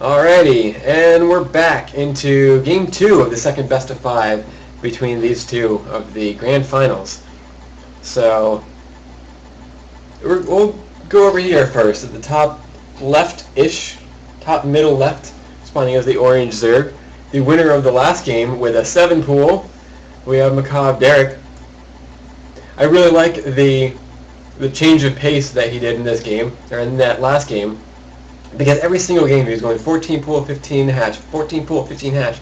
Alrighty, and we're back into Game 2 of the second best of 5 between these two of the Grand Finals. So, we'll go over here first, at the top left-ish, top middle left, spawning as the orange Zerg. The winner of the last game with a 7 pool, we have Macabrederek. I really like the change of pace that he did in this game, or in that last game. Because every single game he was going 14 pool, 15 hash, 14 pool, 15 hash.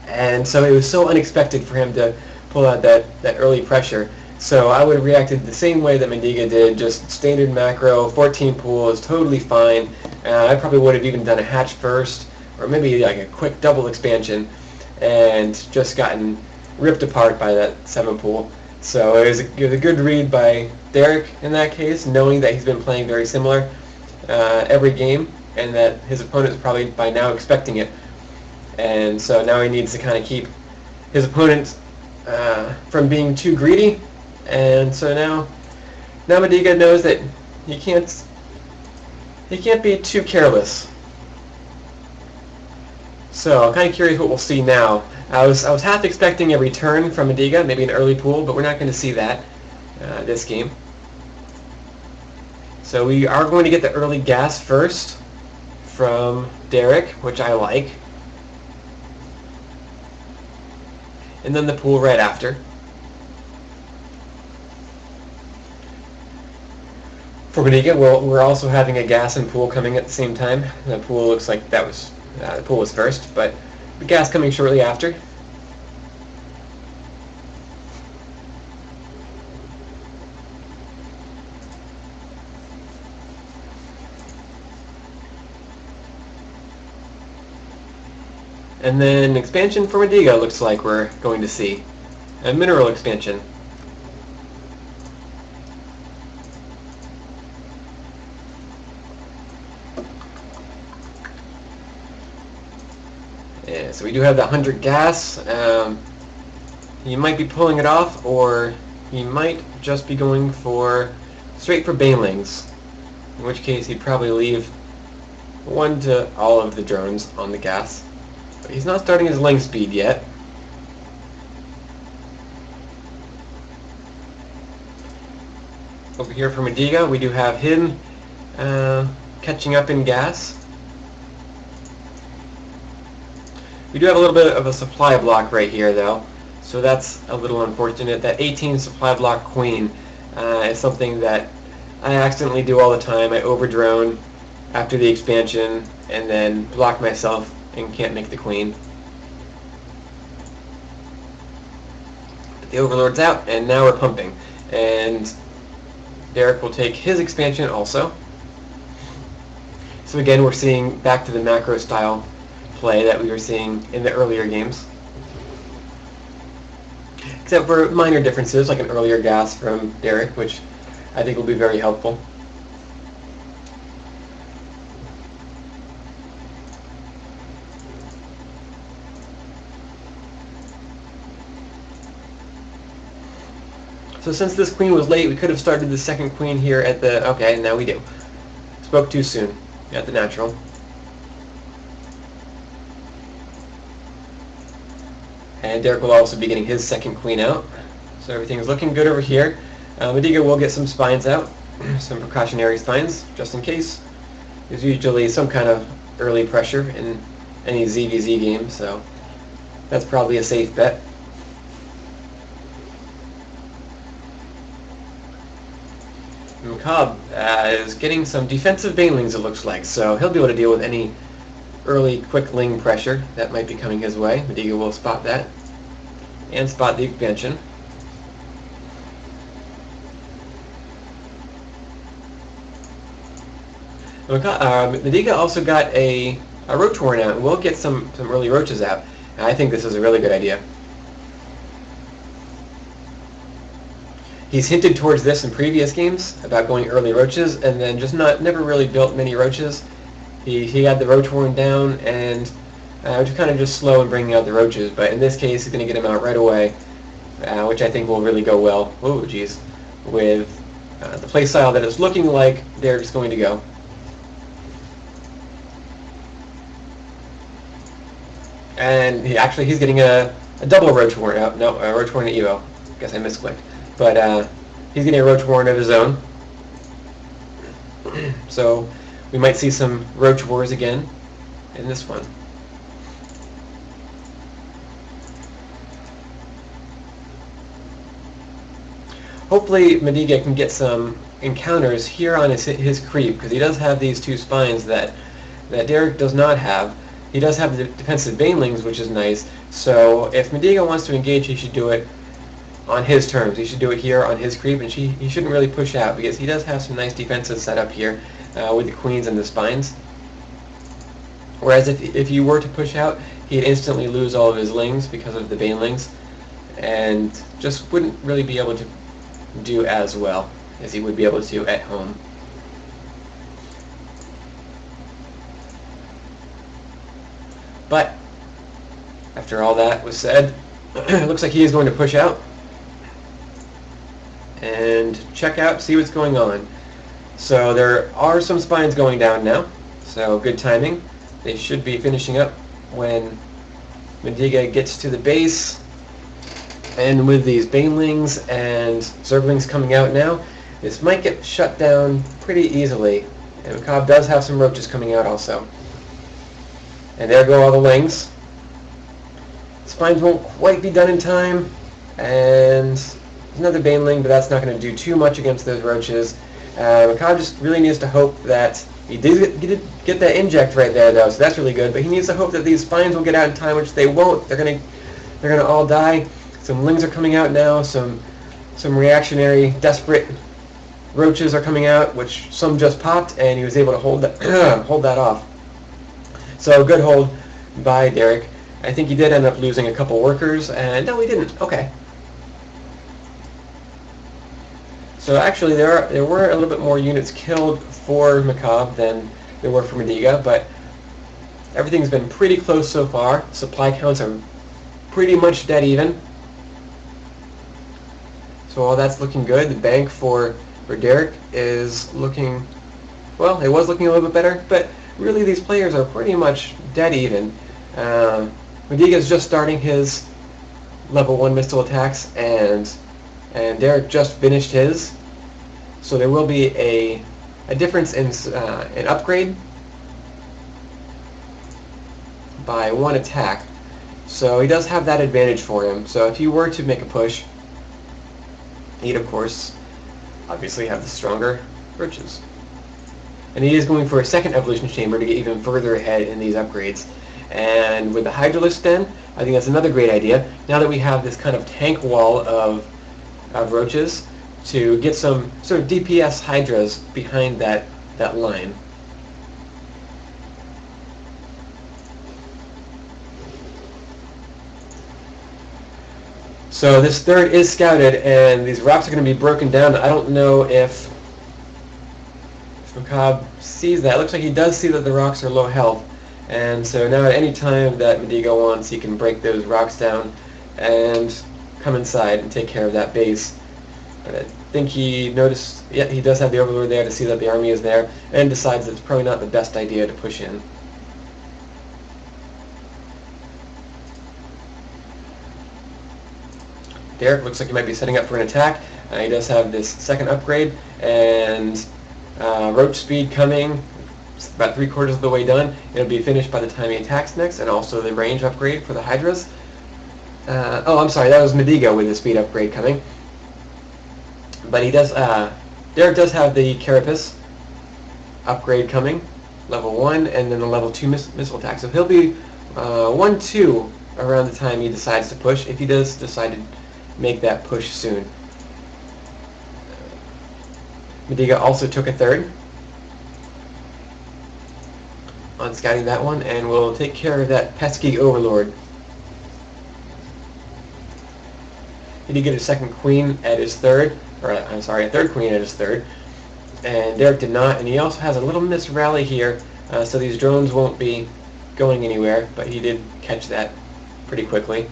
And so it was so unexpected for him to pull out that early pressure. So I would have reacted the same way that Midiga did, just standard macro, 14 pool is totally fine. I probably would have even done a hatch first, or maybe like a quick double expansion, and just gotten ripped apart by that 7 pool. So it was a good read by Derek in that case, knowing that he's been playing very similar every game, and that his opponent is probably by now expecting it. And so now he needs to kind of keep his opponent from being too greedy. And so now Midiga knows that he can't be too careless. So I'm kind of curious what we'll see now. I was half expecting a return from Midiga, maybe an early pool, but we're not going to see that this game. So we are going to get the early gas first from Derek, which I like. And then the pool right after. For Midiga, we're also having a gas and pool coming at the same time. The pool looks like the pool was first, but the gas coming shortly after. And then expansion for Midiga looks like we're going to see. A mineral expansion. Yeah, so we do have the 100 gas. He might be pulling it off, or he might just be going straight for banelings. In which case he'd probably leave one to all of the drones on the gas. But he's not starting his length speed yet. Over here for Midiga, we do have him catching up in gas. We do have a little bit of a supply block right here, though, so that's a little unfortunate. That 18 supply block queen is something that I accidentally do all the time. I overdrone after the expansion and then block myself and can't make the queen. But the Overlord's out, and now we're pumping. And Derek will take his expansion also. So again, we're seeing back to the macro style play that we were seeing in the earlier games. Except for minor differences, like an earlier gas from Derek, which I think will be very helpful. So since this queen was late, we could have started the second queen here at the... Okay, now we do. Spoke too soon at the natural. And Derek will also be getting his second queen out. So everything's looking good over here. Midiga will get some spines out, some precautionary spines, just in case. There's usually some kind of early pressure in any ZVZ game, so that's probably a safe bet. Cobb is getting some defensive banelings, it looks like, so he'll be able to deal with any early quick ling pressure that might be coming his way. Midiga will spot that and spot the expansion. Midiga also got a roach warren out. We'll get some early roaches out. And I think this is a really good idea. He's hinted towards this in previous games about going early roaches, and then just never really built many roaches. He had the roach warren down, and was kind of just slow in bringing out the roaches. But in this case, he's going to get them out right away, which I think will really go well. Oh, geez, with the play style that it's looking like they're just going to go. And he's getting a double roach warren. No, a roach warren and Evo. Guess I misclicked. But he's getting a roach warren of his own. So we might see some roach wars again in this one. Hopefully Midiga can get some encounters here on his creep, because he does have these two spines that Derek does not have. He does have the defensive banelings, which is nice. So if Midiga wants to engage, he should do it on his terms. He should do it here on his creep, and he shouldn't really push out, because he does have some nice defenses set up here with the queens and the spines. Whereas if you were to push out, he'd instantly lose all of his lings because of the banelings, and just wouldn't really be able to do as well as he would be able to at home. But after all that was said, it looks like he is going to push out and check out, see what's going on. So there are some spines going down now, so good timing. They should be finishing up when Midiga gets to the base. And with these banelings and zerglings coming out now, this might get shut down pretty easily. And Macabre does have some roaches coming out also. And there go all the lings. Spines won't quite be done in time. And another baneling, but that's not going to do too much against those roaches. Macabre just really needs to hope that he did get that inject right there, though, so that's really good. But he needs to hope that these spines will get out in time, which they won't. They're gonna all die. Some lings are coming out now. Some reactionary, desperate roaches are coming out, which some just popped, and he was able to hold that off. So good hold by Derek. I think he did end up losing a couple workers, and no, he didn't. Okay. So actually, there were a little bit more units killed for Macabre than there were for Midiga, but everything's been pretty close so far. Supply counts are pretty much dead even. So all that's looking good. The bank for Derek is looking, well, it was looking a little bit better, but really these players are pretty much dead even. Midiga's just starting his level 1 missile attacks, and Derek just finished his. So there will be a difference in an upgrade by 1 attack. So he does have that advantage for him. So if he were to make a push, he'd of course obviously have the stronger roaches. And he is going for a second evolution chamber to get even further ahead in these upgrades. And with the Hydralisk Den, I think that's another great idea. Now that we have this kind of tank wall of roaches, to get some sort of DPS Hydras behind that line. So this third is scouted, and these rocks are going to be broken down. I don't know if Macabre sees that. It looks like he does see that the rocks are low health. And so now at any time that Midiga wants, he can break those rocks down and come inside and take care of that base. But I think he noticed, yeah, he does have the Overlord there to see that the army is there, and decides that it's probably not the best idea to push in. Derek looks like he might be setting up for an attack. He does have this second upgrade, and roach speed coming. It's about 3/4 of the way done. It'll be finished by the time he attacks next, and also the range upgrade for the Hydras. Oh, I'm sorry, that was Midiga with the speed upgrade coming. But he does. Derek does have the Carapace upgrade coming, level 1, and then the level 2 missile attack. So he'll be 1-2 around the time he decides to push, if he does decide to make that push soon. Midiga also took a third on scouting that one, and will take care of that pesky Overlord. He did get a second queen at his third, or I'm sorry, a third queen at his third, and Derek did not, and he also has a little missed rally here, so these drones won't be going anywhere, but he did catch that pretty quickly.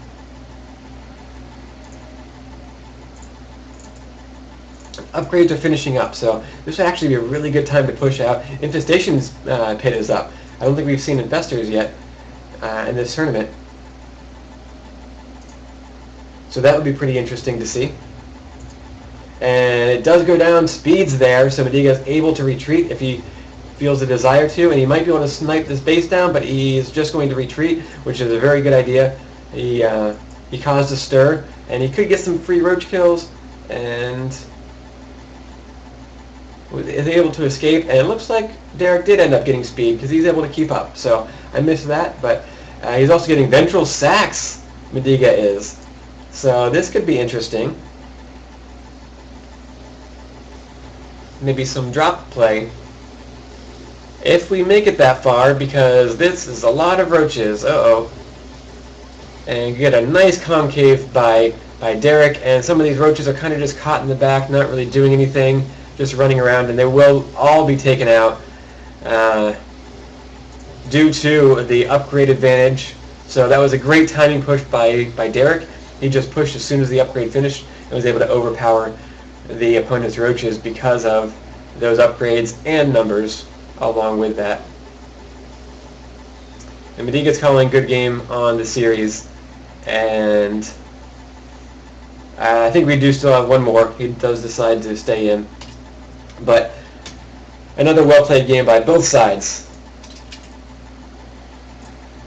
Upgrades are finishing up, so this would actually be a really good time to push out. Infestation's pit is up. I don't think we've seen Infestors yet in this tournament, So that would be pretty interesting to see. And it does go down, speed's there, so Midiga is able to retreat if he feels a desire to, and he might be able to snipe this base down, but he is just going to retreat, which is a very good idea. He caused a stir, and he could get some free roach kills, and is able to escape, and it looks like Derek did end up getting speed, because he's able to keep up, so I missed that, but he's also getting ventral sacks, Midiga is. So this could be interesting. Maybe some drop play if we make it that far, because this is a lot of roaches. And you get a nice concave by Derek, and some of these roaches are kind of just caught in the back, not really doing anything, just running around, and they will all be taken out due to the upgrade advantage. So that was a great timing push by Derek. He just pushed as soon as the upgrade finished and was able to overpower the opponent's roaches because of those upgrades and numbers along with that. And Midiga's calling good game on the series, and I think we do still have one more. He does decide to stay in. But another well-played game by both sides.